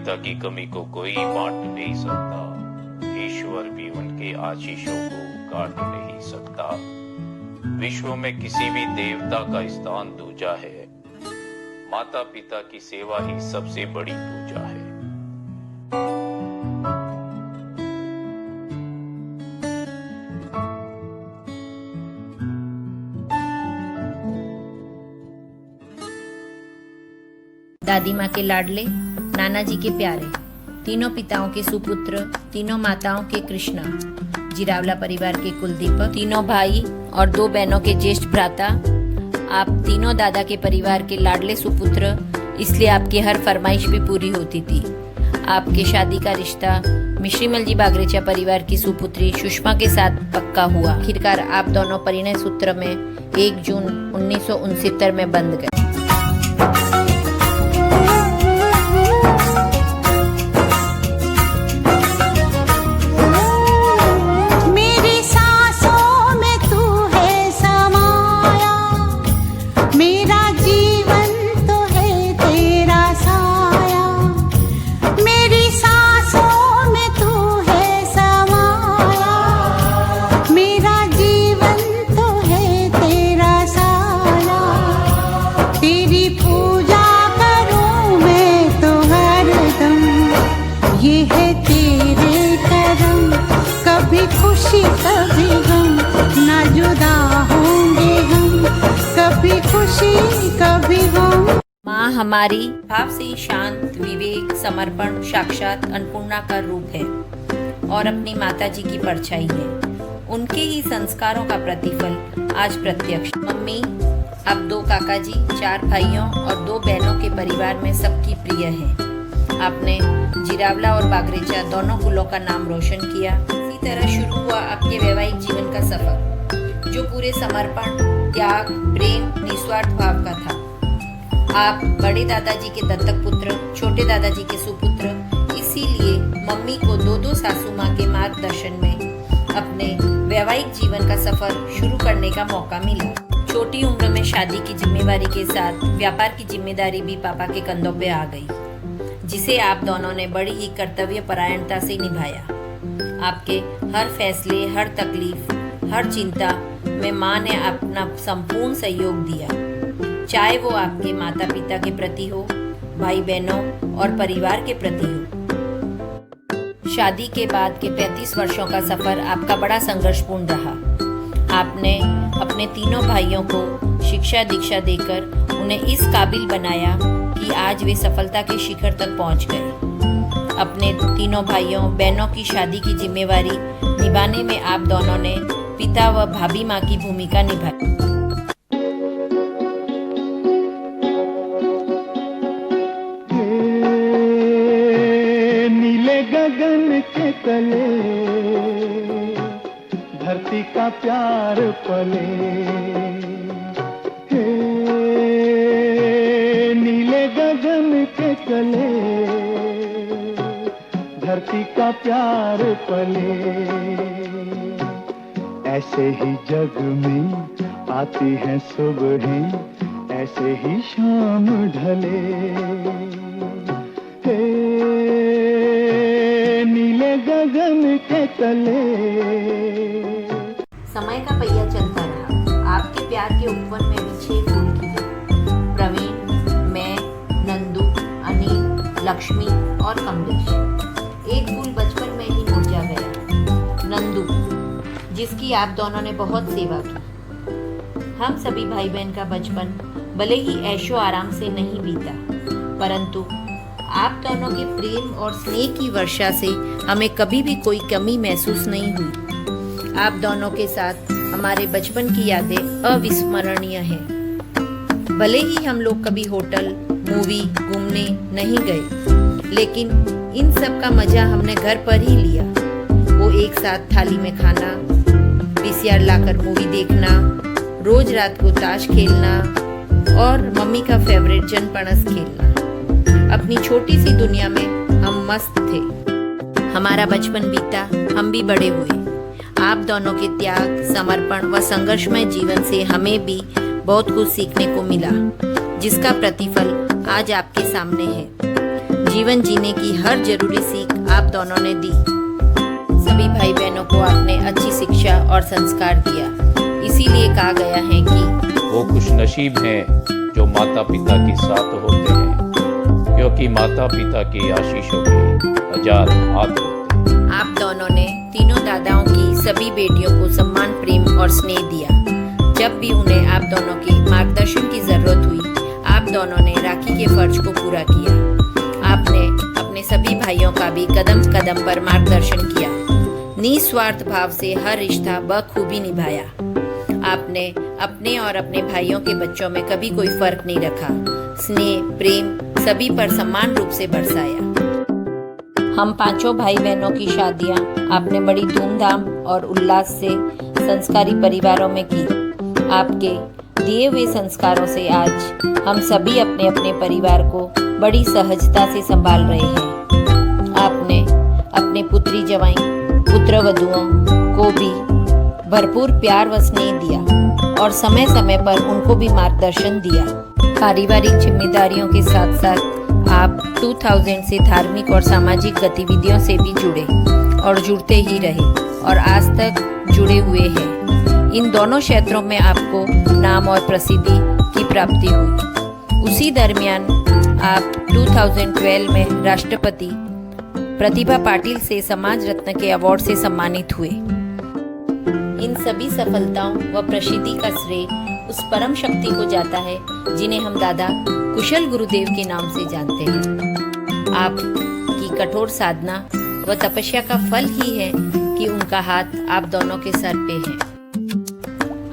पिता की कमी को कोई बांट नहीं सकता, ईश्वर भी उनके आशीषों को काट नहीं सकता। विश्व में किसी भी देवता का स्थान दूजा है, माता पिता की सेवा ही सबसे बड़ी पूजा है। दादी माँ के लाडले, नाना जी के प्यारे, तीनों पिताओं के सुपुत्र, तीनों माताओं के कृष्णा, जिरावला परिवार के कुलदीपक, तीनों भाई और 2 बहनों के ज्येष्ठ भ्राता, आप तीनों दादा के परिवार के लाडले सुपुत्र, इसलिए आपकी हर फरमाइश भी पूरी होती थी। आपके शादी का रिश्ता मिश्रीमल जी बागरेचा परिवार की सुपुत्री सुषमा के साथ पक्का हुआ। आखिरकार आप दोनों परिणय सूत्र में 1 जून 1969 में बंध गए। कभी गम, ना जुदा होंगे हम, कभी खुशी कभी गम। माँ हमारी भाव से शांत, विवेक, समर्पण साक्षात अन्नपूर्णा का रूप है और अपनी माता जी की परछाई है। उनके ही संस्कारों का प्रतिफल आज प्रत्यक्ष। मम्मी, अब 2 काका जी, 4 भाइयों और 2 बहनों के परिवार में सबकी प्रिय है। आपने जिरावला और बागरेचा दोनों कुलों का नाम रोशन किया। इसी तरह शुरू हुआ आपके वैवाहिक जीवन का सफर, जो पूरे समर्पण, त्याग, प्रेम, निस्वार्थ भाव का था। आप बड़े दादाजी के दत्तक पुत्र, छोटे दादाजी के सुपुत्र, इसीलिए मम्मी को 2 सासू माँ के मार्गदर्शन में अपने वैवाहिक जीवन का सफर शुरू करने का मौका मिला। छोटी उम्र में शादी की जिम्मेवारी के साथ व्यापार की जिम्मेदारी भी पापा के कंधों पे आ गई, जिसे आप दोनों ने बड़ी ही कर्तव्य परायणता से निभाया। आपके हर फैसले, हर तकलीफ, हर चिंता में माँ ने अपना संपूर्ण सहयोग दिया, चाहे वो आपके माता पिता के प्रति हो, भाई बहनों और परिवार के प्रति हो। शादी के बाद के 35 वर्षों का सफर आपका बड़ा संघर्षपूर्ण रहा। आपने अपने तीनों भाइयों को शिक्षा दीक्षा देकर उन्हें इस काबिल बनाया कि आज वे सफलता के शिखर तक पहुंच गए। अपने तीनों भाइयों बहनों की शादी की जिम्मेवारी निभाने में आप दोनों ने पिता व भाभी माँ की भूमिका निभाई। नीले गगन के तले धरती का प्यार पले, नीले गगन के तले धरती का प्यार पले। ऐसे ही जग में आती हैं सुबहें, ऐसे ही शाम ढले। नीले गगन के तले। समय का पहिया चलता रहा। आपके प्यार के उपवन में बिछे फूल खिले। प्रवीण, मैं, नंदू, अनिल, लक्ष्मी और कमलेश। एक फूल बचपन में ही मुरझा गया, नंदू, जिसकी आप दोनों ने बहुत सेवा की। हम सभी भाई बहन का बचपन भले ही ऐशो आराम से नहीं बीता, परंतु आप दोनों के प्रेम और स्नेह की वर्षा से हमें कभी भी कोई कमी महसूस नहीं हुई। आप दोनों के साथ हमारे बचपन की यादें अविस्मरणीय हैं। भले ही हम लोग कभी होटल, मूवी घूमने नहीं गए, लेकिन इन सब का मजा हमने घर पर ही लिया। वो एक साथ थाली में खाना, वीसीआर लाकर मूवी देखना, रोज रात को ताश खेलना और मम्मी का फेवरेट जनपणस खेलना। अपनी छोटी सी दुनिया में हम मस्त थे। हमारा बचपन बीता, हम भी बड़े हुए। आप दोनों के त्याग, समर्पण व संघर्षमय जीवन से हमें भी बहुत कुछ सीखने को मिला, जिसका प्रतिफल आज आपके सामने है। जीवन जीने की हर जरूरी सीख आप दोनों ने दी। सभी भाई बहनों को आपने अच्छी शिक्षा और संस्कार दिया। इसीलिए कहा गया है कि वो खुशनसीब हैं जो माता पिता के साथ होते हैं, क्योंकि माता पिता के आशीषों के हजार हाथ होते हैं। आप दोनों ने तीनों दादाओं की सभी बेटियों को सम्मान, प्रेम और स्नेह दिया। जब भी उन्हें आप दोनों के मार्गदर्शन की जरूरत हुई, आप दोनों ने राखी के फर्ज को पूरा किया। आपने अपने सभी भाइयों का भी कदम कदम पर मार्गदर्शन किया। निस्वार्थ भाव से हर रिश्ता बखूबी निभाया। आपने अपने और अपने भाइयों के बच्चों में कभी कोई फर्क नहीं रखा। स्नेह, प्रेम सभी पर समान रूप से बरसाया। हम पांचों भाई बहनों की शादियां आपने बड़ी धूमधाम और उल्लास से संस्कारी परिवारों में की। आपके दिए हुए संस्कारों से आज हम सभी अपने अपने परिवार को बड़ी सहजता से संभाल रहे हैं। आपने अपने पुत्री जवाई, पुत्रवधुओं को भी भरपूर प्यार व स्नेह दिया और समय समय पर उनको भी मार्गदर्शन दिया। पारिवारिक जिम्मेदारियों के साथ साथ आप 2000 से धार्मिक और सामाजिक गतिविधियों से भी जुड़े और जुड़ते ही रहे और आज तक जुड़े हुए हैं। इन दोनों क्षेत्रों में आपको नाम और प्रसिद्धि की प्राप्ति हुई। उसी दरमियान आप 2012 में राष्ट्रपति प्रतिभा पाटिल से समाज रत्न के अवार्ड से सम्मानित हुए। इन सभी सफलताओं व प्रसिद्धि का श्रेय उस परम शक्ति को जाता है जिन्हें हम दादा कुशल गुरुदेव के नाम से जानते हैं। आपकी कठोर साधना व तपस्या का फल ही है कि उनका हाथ आप दोनों के सर पे है।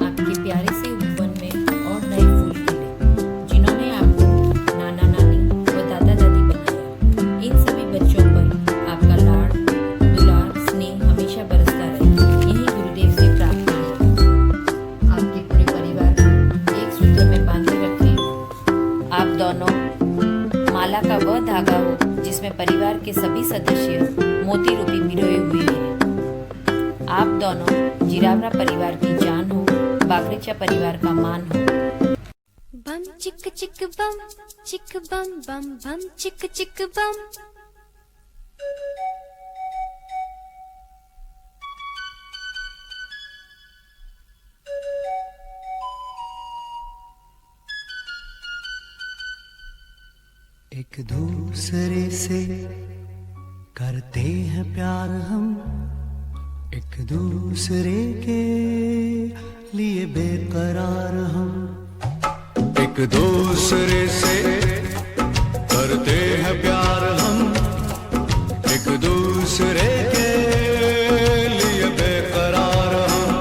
आपके प्यारे से उपवन में और नए फूल खिले, जिन्होंने आपको नाना नानी व दादा दादी बनाया। इन सभी बच्चों पर आपका लाड़, दुलार, स्नेह हमेशा बरसता रहे, यही गुरुदेव से प्रार्थना है। आपके पूरे परिवार को एक सूत्र में बांधे रखें। आप दोनों माला का वह धागा हो जिसमें परिवार के सभी सदस्य मोती रूपी पिरोए हुए हैं। आप दोनों जिरावरा परिवार की जान हो, बागरेचा परिवार का मान हो। बम चिक चिक बम बम बम चिक चिक बम। एक दूसरे से करते हैं प्यार हम, एक दूसरे के लिए बेकरार हम। एक दूसरे से करते हैं प्यार हम, एक दूसरे के लिए बेकरार हम।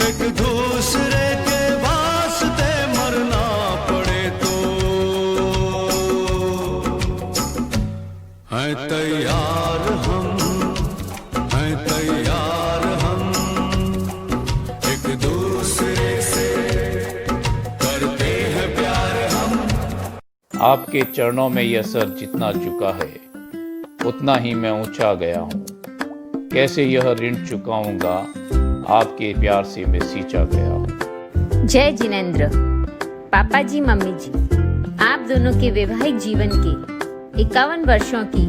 एक दूसरे के वास्ते मरना पड़े तो हैं तैयार हम, हैं तैयार हम। एक दूसरे से करते हैं प्यार हम। आपके चरणों में यह सर जितना झुका है, उतना ही मैं ऊंचा गया हूँ। कैसे यह ऋण चुकाऊंगा, आपके प्यार से मैं सींचा गया हूँ। जय जिनेंद्र। पापा जी, मम्मी जी, आप दोनों के वैवाहिक जीवन के 51 वर्षों की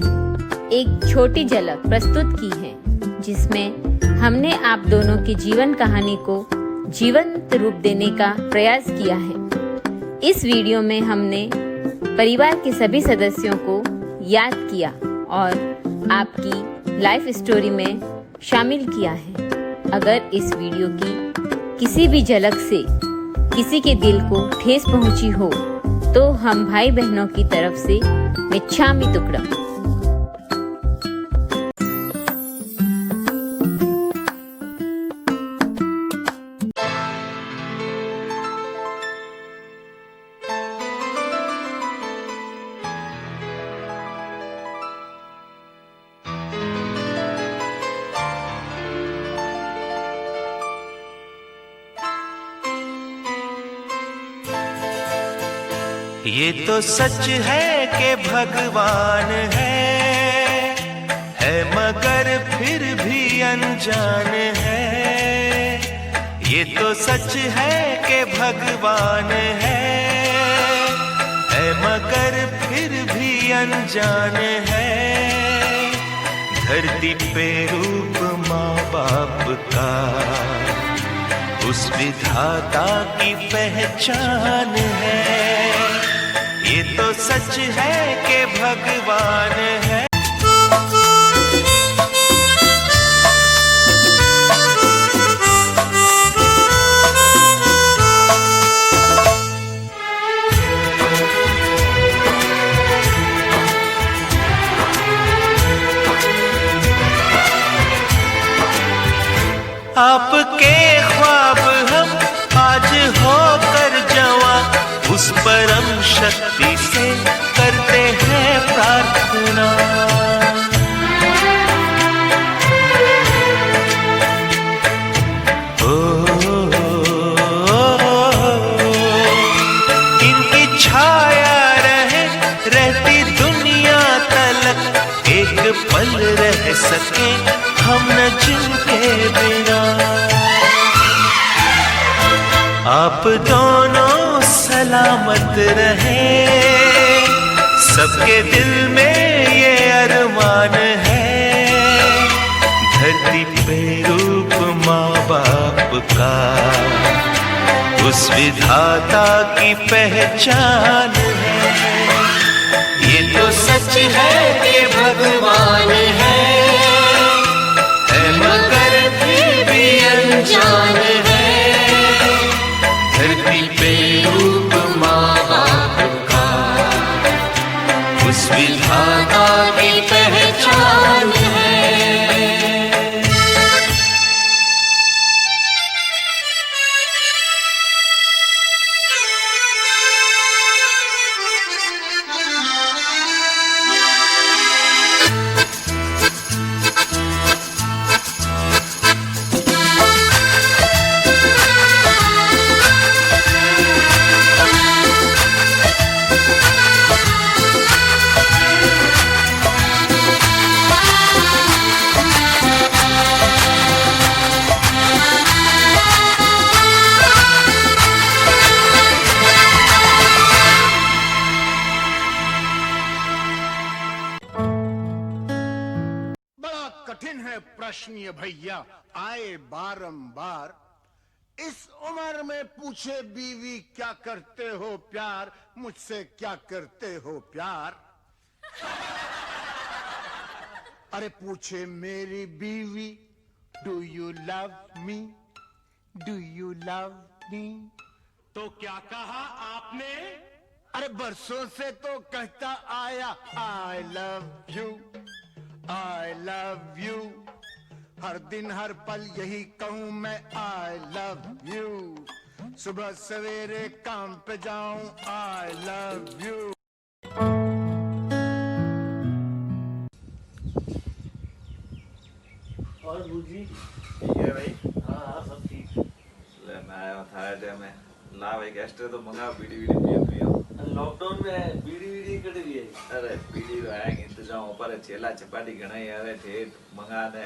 एक छोटी झलक प्रस्तुत की है, जिसमें हमने आप दोनों की जीवन कहानी को जीवंत रूप देने का प्रयास किया है। इस वीडियो में हमने परिवार के सभी सदस्यों को याद किया और आपकी लाइफ स्टोरी में शामिल किया है। अगर इस वीडियो की किसी भी झलक से किसी के दिल को ठेस पहुंची हो तो हम भाई बहनों की तरफ से मिच्छामि दुक्कडम। ये तो सच है कि भगवान है मगर फिर भी अनजान है। ये तो सच है कि भगवान है मगर फिर भी अनजान है। धरती पे रूप माँ बाप का उस विधाता की पहचान है। ये तो सच है कि भगवान है। आपके ख्वाब हम आज होकर जवां उस परम शक्ति से करते हैं प्रार्थना। इनकी छाया रहती दुनिया तलक, एक पल रह सके हम न जिनके बिना। आप दोनों सलामत रहे, सबके दिल में ये अरमान है। धरती पे रूप माँ बाप का उस विधाता की पहचान है। ये तो सच है कि भगवान है मगर फिर भी अनजान है। धरती पे रूप माँ बाप का उस विधाता की पहचान है। कठिन है प्रश्न ये भैया आए बारंबार। इस उम्र में पूछे बीवी क्या करते हो प्यार, मुझसे क्या करते हो प्यार। अरे पूछे मेरी बीवी do you love me, do you love me. तो क्या कहा आपने? अरे बरसों से तो कहता आया I love you, I love you। हर दिन हर पल यही कहूँ मैं I love you। सुबह सवेरे काम पे जाऊं I love you। और बूजी ठीक है भाई। हाँ सब ठीक। ले मैं आया हूँ थाने टाइम में। ला भाई गेस्ट तो मंगा बीड़ी बीड़ी पियो। लॉकडाउन में बीड़ी बीड़ी कट भी है। अरे बीड़ी तो आएगी इंतजाम ऊपर चेला चपाटी घना ही अरे ठेठ मंगा ने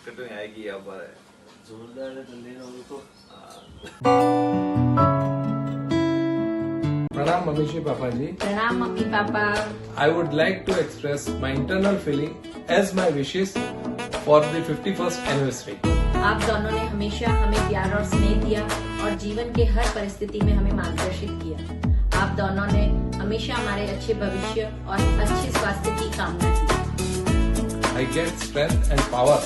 कटू आएगी ऊपर जोरदार है तो लेना हो तो। Pranam Mamishi Papa ji. Pranam Mummy Papa. I would like to express my internal feeling as my wishes for the 51st anniversary. आप दोनों ने हमेशा हमें प्यार और स्नेह दिया और जीवन के हर परिस्थिति में हमें मार्गदर्शित किया। आप दोनों ने हमेशा हमारे अच्छे भविष्य और अच्छे स्वास्थ्य की कामना की। I get strength and power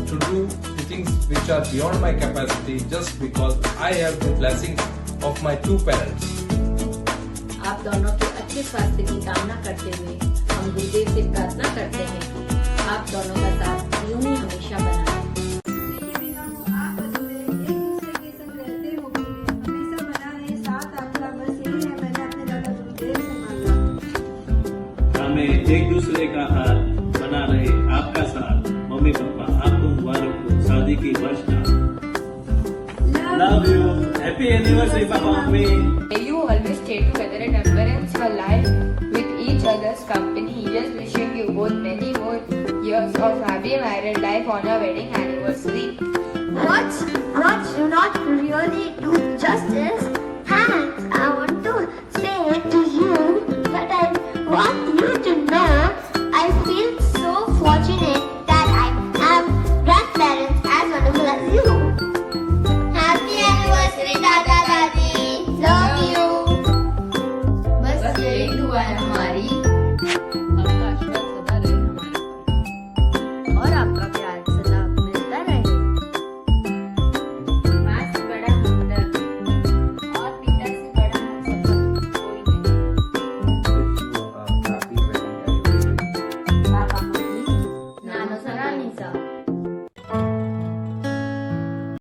to do the things which are beyond my capacity just because I have the blessing of my two parents. आप दोनों के अच्छे स्वास्थ्य की कामना करते हुए हम गुरुदेव से प्रार्थना करते हैं कि आप दोनों का साथ यूं ही हमेशा बना रहे। हमें एक दूसरे का हाथ बना रहे आपका साथ। मम्मी पापा आपको मुबारक हो शादी की वर्षगांठ। Love you, happy anniversary papa mummy. May you always stay together and embrace your life with each other's company. Just wishing you both many more years of happy married life on your wedding anniversary. What do not really do justice. And I want to say to you that हमारी